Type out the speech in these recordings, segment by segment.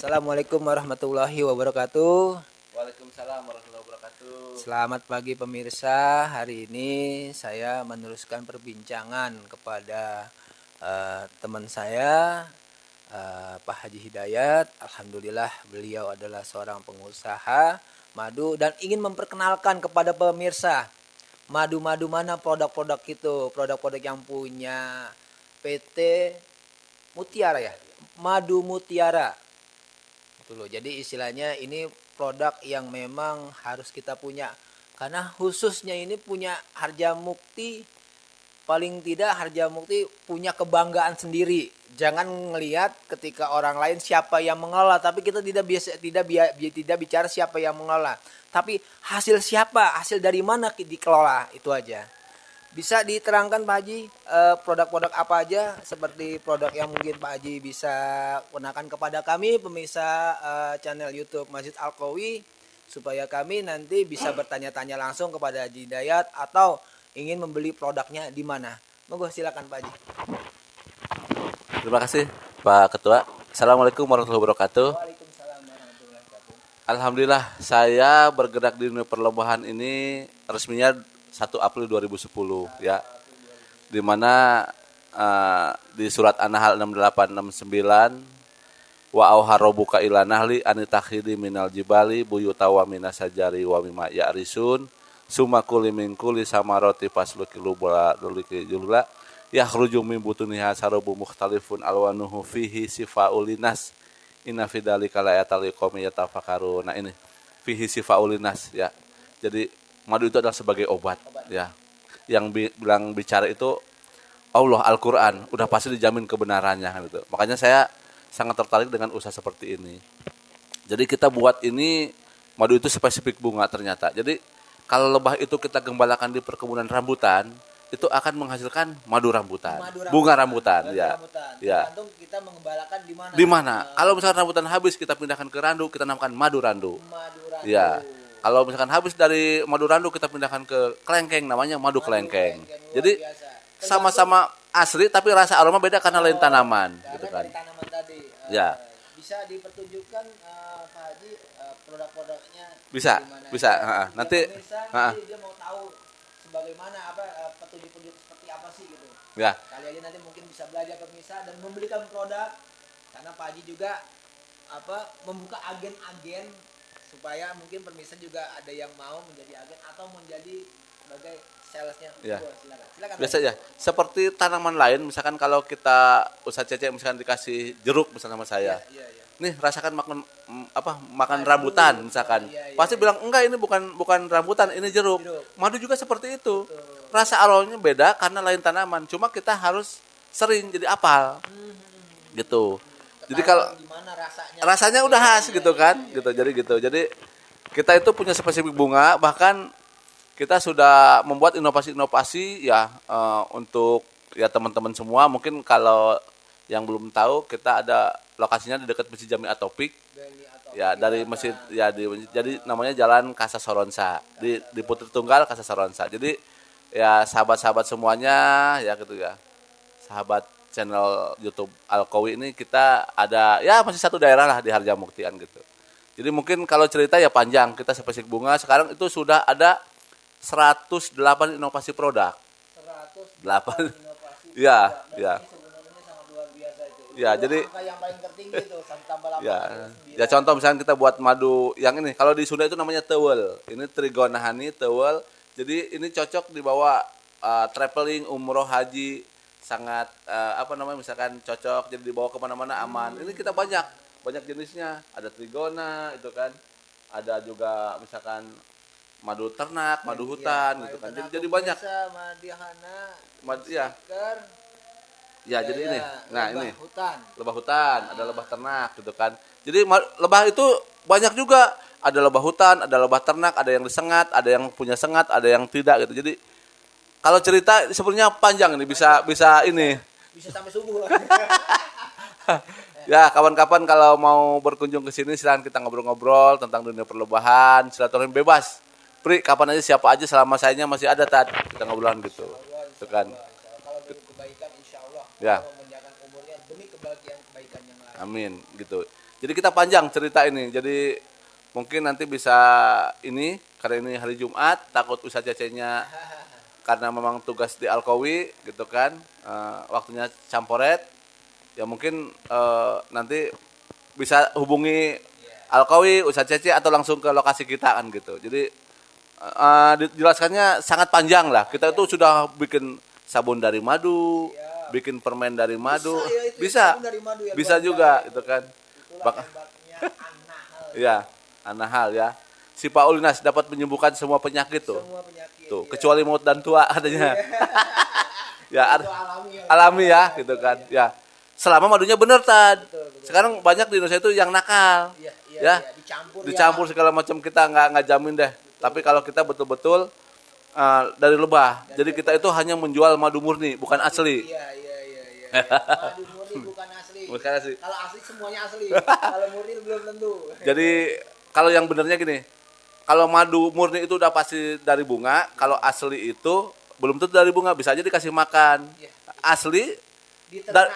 Assalamualaikum warahmatullahi wabarakatuh. Waalaikumsalam warahmatullahi wabarakatuh. Selamat pagi pemirsa. Hari ini saya meneruskan perbincangan kepada teman saya Pak Haji Hidayat. Alhamdulillah beliau adalah seorang pengusaha madu dan ingin memperkenalkan kepada pemirsa madu-madu mana produk-produk itu, produk-produk yang punya PT Mutiara ya, Madu Mutiara. Itu loh. Jadi istilahnya ini produk yang memang harus kita punya. Karena khususnya ini punya Harja Mukti, paling tidak Harja Mukti punya kebanggaan sendiri. Jangan ngelihat ketika orang lain siapa yang mengelola, tapi kita tidak bicara siapa yang mengelola. Tapi hasil siapa, hasil dari mana dikelola, itu aja. Bisa diterangkan Pak Haji produk-produk apa aja seperti produk yang mungkin Pak Haji bisa gunakan kepada kami pemirsa channel YouTube Masjid Al-Qawi supaya kami nanti bisa bertanya-tanya langsung kepada Haji Hidayat atau ingin membeli produknya di mana. Monggo silakan Pak Haji. Terima kasih Pak Ketua. Assalamualaikum warahmatullahi wabarakatuh. Waalaikumsalam warahmatullahi wabarakatuh. Alhamdulillah saya bergerak di dunia perlobahan ini resminya 1 April 2010 ya. Di mana di surat An-Nahl 6869 wa auha rabbuka ila nahli anitakhidi minal jibali buyutawa minasajari wa mimma ya'risun summa kuli min kulli samarati fasluki lubla duliki julula yakhruju min butuniha sarabu mukhtalifun alwanuhu fihi sifaulinas inna fi dzalika laayatal liqaumin yatafakkarun. Nah ini fihi sifaulinas ya. Jadi madu itu adalah sebagai obat ya. Yang bilang bicara itu Allah, Al-Qur'an, udah pasti dijamin kebenarannya gitu. Makanya saya sangat tertarik dengan usaha seperti ini. Jadi kita buat ini madu itu spesifik bunga ternyata. Jadi kalau lebah itu kita gembalakan di perkebunan rambutan, itu akan menghasilkan madu rambutan. Bunga rambutan ya. Ya. Tergantung kita mengembalakan di mana. Di mana? Kalau misalkan rambutan habis kita pindahkan ke randu, kita namakan madu randu. Madu randu. Ya. Kalau misalkan habis dari madu randu kita pindahkan ke kelengkeng, namanya madu kelengkeng. Jadi sama-sama asli tapi rasa aroma beda karena lain tanaman gitu kan. Dari tanaman tadi. Ya. Bisa dipertunjukkan Pak Haji produk-produknya Bisa, gimana? bisa. Nanti Nanti dia mau tahu sebagaimana petunjuk-petunjuk seperti apa sih gitu. ya. Kali aja nanti mungkin bisa belajar pemirsa dan membelikan produk karena Pak Haji juga membuka agen-agen supaya mungkin pemirsa juga ada yang mau menjadi agen atau menjadi sebagai salesnya. Ya. Silakan. Biasa ya. Seperti tanaman lain, misalkan kalau kita usaha cecek misalkan dikasih jeruk misalnya sama saya. Iya. Nih rasakan makan rambutan misalkan. Pasti bilang enggak ini bukan rambutan, ini jeruk. Madu juga seperti itu. Rasa aromanya beda karena lain tanaman. Cuma kita harus sering jadi apal. Gitu. Jadi kalau rasanya udah khas gitu kan, gitu. Jadi kita itu punya spesifik bunga, bahkan kita sudah membuat inovasi-inovasi ya untuk ya teman-teman semua. Mungkin kalau yang belum tahu kita ada lokasinya di dekat Masjid Jami Atopik. Ya dari masjid ya jadi namanya Jalan Kasa Soronsa di Putri Tunggal Kasa Soronsa. Jadi ya sahabat-sahabat semuanya ya gitu ya. Sahabat channel YouTube Al-Qawi ini kita ada ya masih satu daerah lah di Harja Muktian gitu. Jadi mungkin kalau cerita ya panjang, kita spesifik bunga sekarang itu sudah ada 108 inovasi produk. 108 inovasi. Ya. Sebenarnya sangat luar biasa itu. Ya, jadi angka yang paling tertinggi itu tambah 8. Ya contoh misalnya kita buat madu yang ini kalau di Sunda itu namanya tewel. Ini Trigona Honey tewel. Jadi ini cocok dibawa traveling umroh haji sangat misalkan cocok jadi dibawa kemana-mana aman. Ini kita banyak jenisnya, ada trigona itu kan, ada juga misalkan madu ternak, madu hutan gitu kan, jadi banyak. Ya jadi ini, nah ini lebah hutan, ada lebah ternak gitu kan. Jadi lebah itu banyak juga, ada lebah hutan, ada lebah ternak, ada yang disengat, ada yang punya sengat, ada yang tidak gitu. Jadi kalau cerita sebenarnya panjang ini bisa ini. Bisa sampai subuh. Ya, kawan-kawan kalau mau berkunjung ke sini silakan kita ngobrol-ngobrol tentang dunia perlobahan, silaturahmi bebas. Pri, kapan aja siapa aja selama sayanya masih ada kita ngobrolan gitu. Itu kan. Kalau demi kebaikan insyaallah Ya. Allah memanjangkan umurnya demi kebaikan yang lain. Amin gitu. Jadi kita panjang cerita ini. Jadi mungkin nanti bisa ini karena ini hari Jumat, takut Ustaz Cecenya karena memang tugas di Alkowi gitu kan. Waktunya camporet. Ya mungkin nanti bisa hubungi Alkowi, Ustaz Cece atau langsung ke lokasi kita kan gitu. Jadi dijelaskannya sangat panjang lah. Kita itu sudah bikin sabun dari madu, bikin permen dari madu, bisa, bisa juga itu kan. Ya, Anahal ya. Si Paulinas dapat menyembuhkan semua penyakit tuh. Tuh, kecuali maut dan tua katanya. Ya, alami ya gitu kan. Ya. Selama madunya benar Tad. Sekarang banyak di Indonesia itu yang nakal. Ya. Dicampur segala macam, kita nggak jamin deh. Tapi kalau kita betul-betul dari lebah. Jadi kita itu hanya menjual madu murni, bukan asli. Madu murni bukan asli. Bukan asli. Kalau asli semuanya asli. Kalau murni belum tentu. Jadi kalau yang benernya gini, kalau madu murni itu udah pasti dari bunga, kalau asli itu belum tentu dari bunga, bisa aja dikasih makan. Asli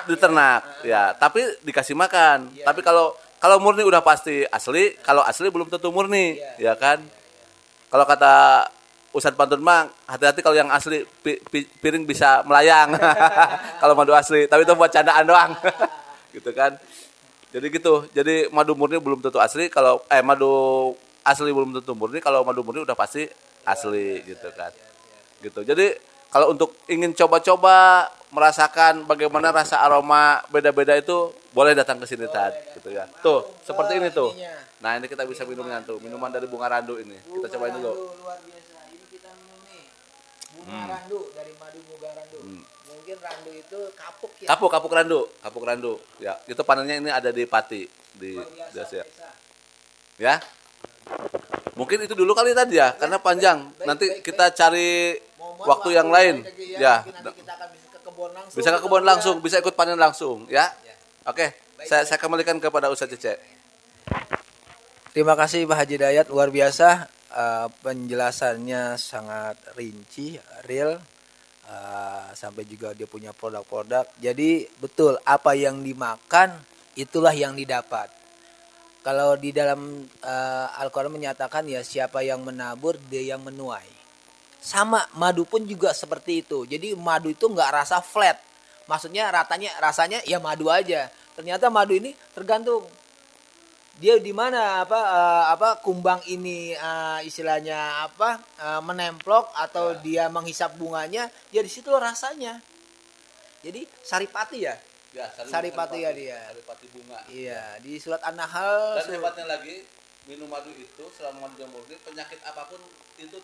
diternak ya, tapi dikasih makan. Tapi kalau murni udah pasti asli, kalau asli belum tentu murni, ya kan? Kalau kata Ustadz Pantun mah, hati-hati kalau yang asli piring bisa melayang. Kalau madu asli, tapi itu buat candaan doang. Gitu kan. Jadi gitu. Jadi madu murni belum tentu asli, kalau madu asli belum tentu murni, kalau madu murni udah pasti asli gitu kan. Gitu. Jadi kalau untuk ingin coba-coba merasakan bagaimana rasa aroma beda-beda itu, boleh datang ke sini Tad, gitu ya. Tuh, seperti ini tuh. Nah, ini kita bisa minumnya tuh, minuman dari bunga randu ini. Kita cobain dulu. Luar biasa. Ini kita minum nih. Bunga randu dari madu bunga randu. Mungkin randu itu kapuk ya. Kapuk randu. Ya, itu panennya ini ada di Pati di Asia. Ya. Mungkin itu dulu kali tadi ya, karena panjang. Nanti kita cari waktu yang lain. Ya. Bisa ke kebun langsung, bisa ikut panen langsung, ya. Oke, saya kembalikan kepada Ustaz Cece. Terima kasih Pak Haji Dayat, luar biasa. Penjelasannya sangat rinci, real. Sampai juga dia punya produk-produk. Jadi betul, apa yang dimakan itulah yang didapat. Kalau di dalam Al-Quran menyatakan ya, siapa yang menabur dia yang menuai. Sama madu pun juga seperti itu. Jadi madu itu nggak rasa flat. Maksudnya rasanya ya madu aja. Ternyata madu ini tergantung dia di mana apa kumbang ini istilahnya menemplok atau dia menghisap bunganya, ya di situ rasanya. Jadi saripati ya. Ya, saripati ya dia. Saripati bunga. Iya, di surat An-Nahl. Dan hebatnya lagi, minum madu itu selama madu murni, penyakit apapun itu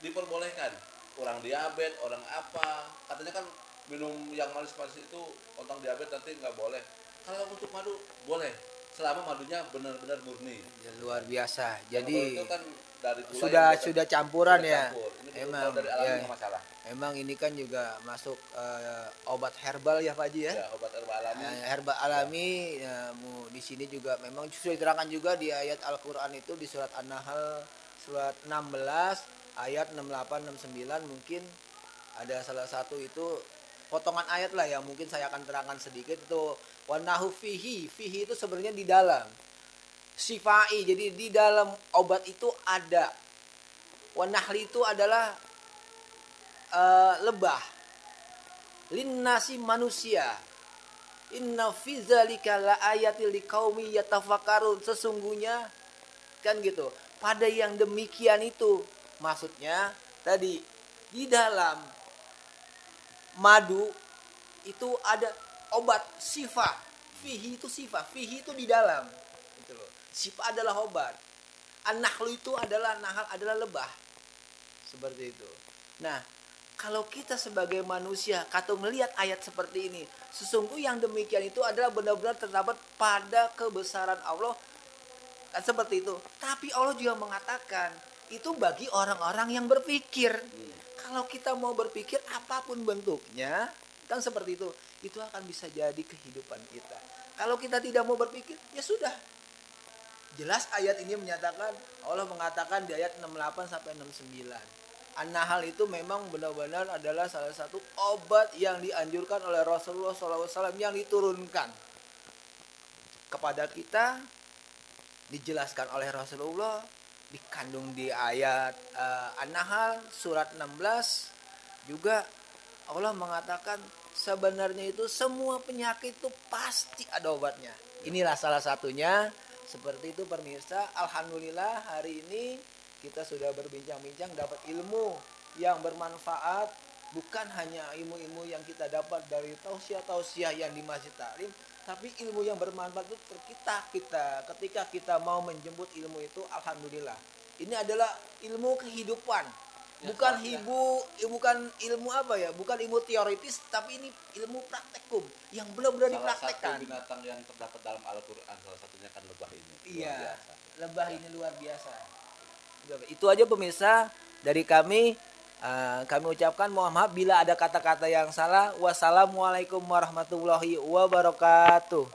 diperbolehkan. Orang diabetes, orang apa, katanya kan minum yang manis-manis itu orang diabetes nanti nggak boleh. Kalau untuk madu boleh, selama madunya benar-benar murni. Ya, luar biasa. Yang Jadi itu kan dari sudah campuran ya. Ini Emang dari alami ya, masalah. emang ini kan juga masuk obat herbal ya Pak Haji ya. Ya, obat herbal alami. Herbal alami di sini juga memang sudah diterangkan juga di ayat Al-Qur'an itu di surat An-Nahl surat 16 ayat 68 69, mungkin ada salah satu itu potongan ayat lah ya, mungkin saya akan terangkan sedikit. Itu wanahu fihi itu sebenarnya di dalam sifai, jadi di dalam obat itu ada. Wanahli itu adalah lebah, linnasi manusia, inna fi dzalika laayatil liqaumi yatafakkarun, sesungguhnya kan gitu. Pada yang demikian itu, maksudnya tadi di dalam madu itu ada obat sifa. Fihi itu sifa, fihi itu di dalam. Gitu loh. Sifa adalah obat. An-nahlu itu adalah nahal adalah lebah. Seperti itu. Nah, kalau kita sebagai manusia kata melihat ayat seperti ini, sesungguhnya yang demikian itu adalah benar-benar terdapat pada kebesaran Allah. Kan seperti itu. Tapi Allah juga mengatakan itu bagi orang-orang yang berpikir. Kalau kita mau berpikir apapun bentuknya, kan seperti itu akan bisa jadi kehidupan kita. Kalau kita tidak mau berpikir, ya sudah. Jelas ayat ini menyatakan, Allah mengatakan di ayat 68 sampai 69. An-Nahl itu memang benar-benar adalah salah satu obat yang dianjurkan oleh Rasulullah SAW yang diturunkan. kepada kita dijelaskan oleh Rasulullah, dikandung di ayat An-Nahl surat 16 juga. Allah mengatakan sebenarnya itu semua penyakit itu pasti ada obatnya. Inilah salah satunya. Seperti itu pemirsa, alhamdulillah hari ini kita sudah berbincang-bincang, dapat ilmu yang bermanfaat, bukan hanya ilmu-ilmu yang kita dapat dari tausiah-tausiah yang di Masjid Taklim, tapi ilmu yang bermanfaat itu kita ketika kita mau menjemput ilmu itu, alhamdulillah. Ini adalah ilmu kehidupan. Bukan ilmu apa ya? Bukan ilmu teoritis, tapi ini ilmu praktekum yang benar-benar dipraktekkan. Salah satu binatang yang terdapat dalam Al-Qur'an salah satunya kan lebah ini. Iya, lebah ini luar biasa. Itu aja pemirsa dari kami. Kami ucapkan mohon maaf bila ada kata-kata yang salah. Wassalamualaikum warahmatullahi wabarakatuh.